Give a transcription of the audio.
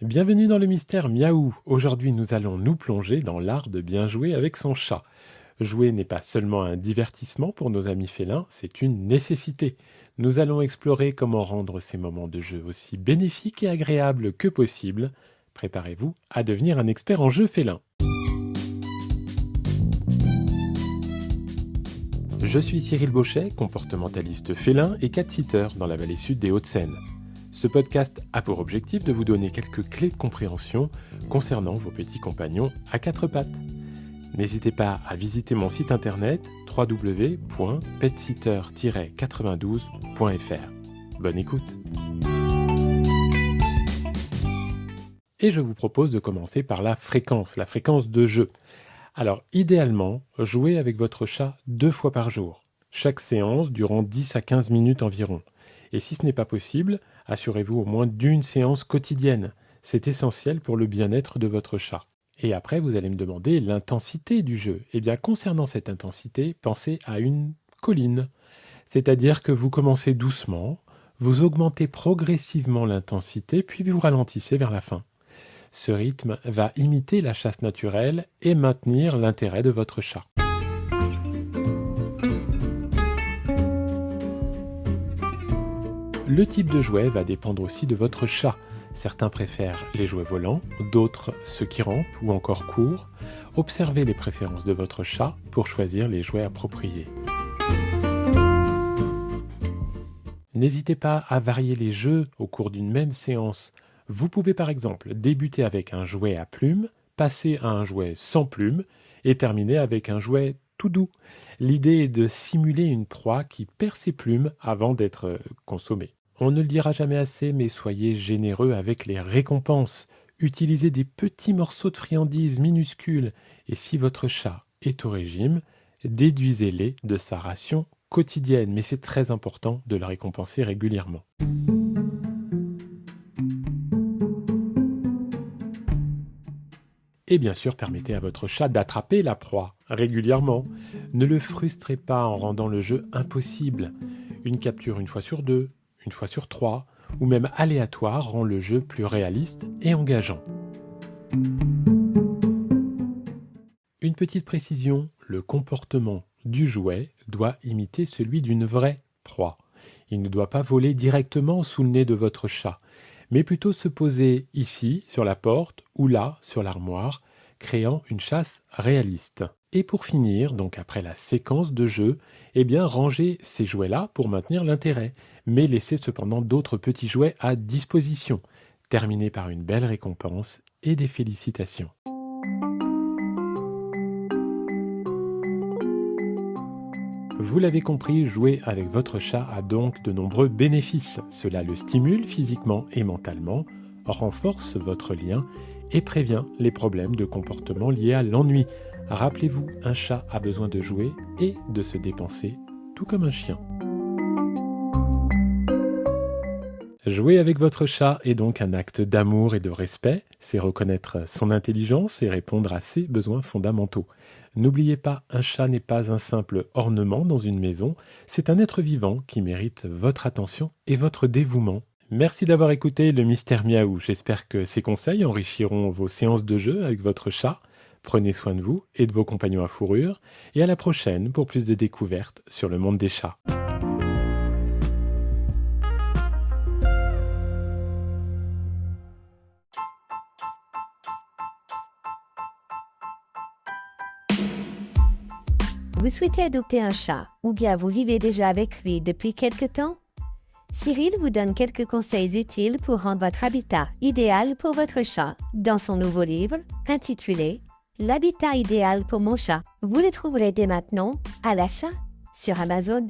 Bienvenue dans le mystère Miaou. Aujourd'hui, nous allons nous plonger dans l'art de bien jouer avec son chat. Jouer n'est pas seulement un divertissement pour nos amis félins, c'est une nécessité. Nous allons explorer comment rendre ces moments de jeu aussi bénéfiques et agréables que possible. Préparez-vous à devenir un expert en jeu félin. Je suis Cyril Bauchet, comportementaliste félin et cat-sitter dans la vallée sud des Hauts-de-Seine. Ce podcast a pour objectif de vous donner quelques clés de compréhension concernant vos petits compagnons à quatre pattes. N'hésitez pas à visiter mon site internet www.petsitter-92.fr. Bonne écoute. Et je vous propose de commencer par la fréquence de jeu. Alors, idéalement, jouez avec votre chat 2 fois par jour, chaque séance durant 10 à 15 minutes environ. Et si ce n'est pas possible, assurez-vous au moins d'une séance quotidienne. C'est essentiel pour le bien-être de votre chat. Et après, vous allez me demander l'intensité du jeu. Eh bien, concernant cette intensité, pensez à une colline. C'est-à-dire que vous commencez doucement, vous augmentez progressivement l'intensité, puis vous ralentissez vers la fin. Ce rythme va imiter la chasse naturelle et maintenir l'intérêt de votre chat. Le type de jouet va dépendre aussi de votre chat. Certains préfèrent les jouets volants, d'autres ceux qui rampent ou encore courent. Observez les préférences de votre chat pour choisir les jouets appropriés. N'hésitez pas à varier les jeux au cours d'une même séance. Vous pouvez par exemple débuter avec un jouet à plumes, passer à un jouet sans plumes et terminer avec un jouet tout doux. L'idée est de simuler une proie qui perd ses plumes avant d'être consommée. On ne le dira jamais assez, mais soyez généreux avec les récompenses. Utilisez des petits morceaux de friandises minuscules. Et si votre chat est au régime, déduisez-les de sa ration quotidienne. Mais c'est très important de le récompenser régulièrement. Et bien sûr, permettez à votre chat d'attraper la proie régulièrement. Ne le frustrez pas en rendant le jeu impossible. Une capture 1 fois sur 2, 1 fois sur 3, ou même aléatoire rend le jeu plus réaliste et engageant. Une petite précision, le comportement du jouet doit imiter celui d'une vraie proie. Il ne doit pas voler directement sous le nez de votre chat, mais plutôt se poser ici, sur la porte, ou là, sur l'armoire, créant une chasse réaliste. Et pour finir, donc après la séquence de jeu, rangez ces jouets-là pour maintenir l'intérêt, mais laissez cependant d'autres petits jouets à disposition. Terminez par une belle récompense et des félicitations. Vous l'avez compris, jouer avec votre chat a donc de nombreux bénéfices. Cela le stimule physiquement et mentalement, renforce votre lien et prévient les problèmes de comportement liés à l'ennui. Rappelez-vous, un chat a besoin de jouer et de se dépenser, tout comme un chien. Jouer avec votre chat est donc un acte d'amour et de respect, c'est reconnaître son intelligence et répondre à ses besoins fondamentaux. N'oubliez pas, un chat n'est pas un simple ornement dans une maison, c'est un être vivant qui mérite votre attention et votre dévouement. Merci d'avoir écouté le Mystère Miaou, j'espère que ces conseils enrichiront vos séances de jeu avec votre chat. Prenez soin de vous et de vos compagnons à fourrure, et à la prochaine pour plus de découvertes sur le monde des chats. Vous souhaitez adopter un chat, ou bien vous vivez déjà avec lui depuis quelque temps? Cyril vous donne quelques conseils utiles pour rendre votre habitat idéal pour votre chat, dans son nouveau livre, intitulé « L'habitat idéal pour mon chat ». Vous le trouverez dès maintenant à l'achat sur Amazon.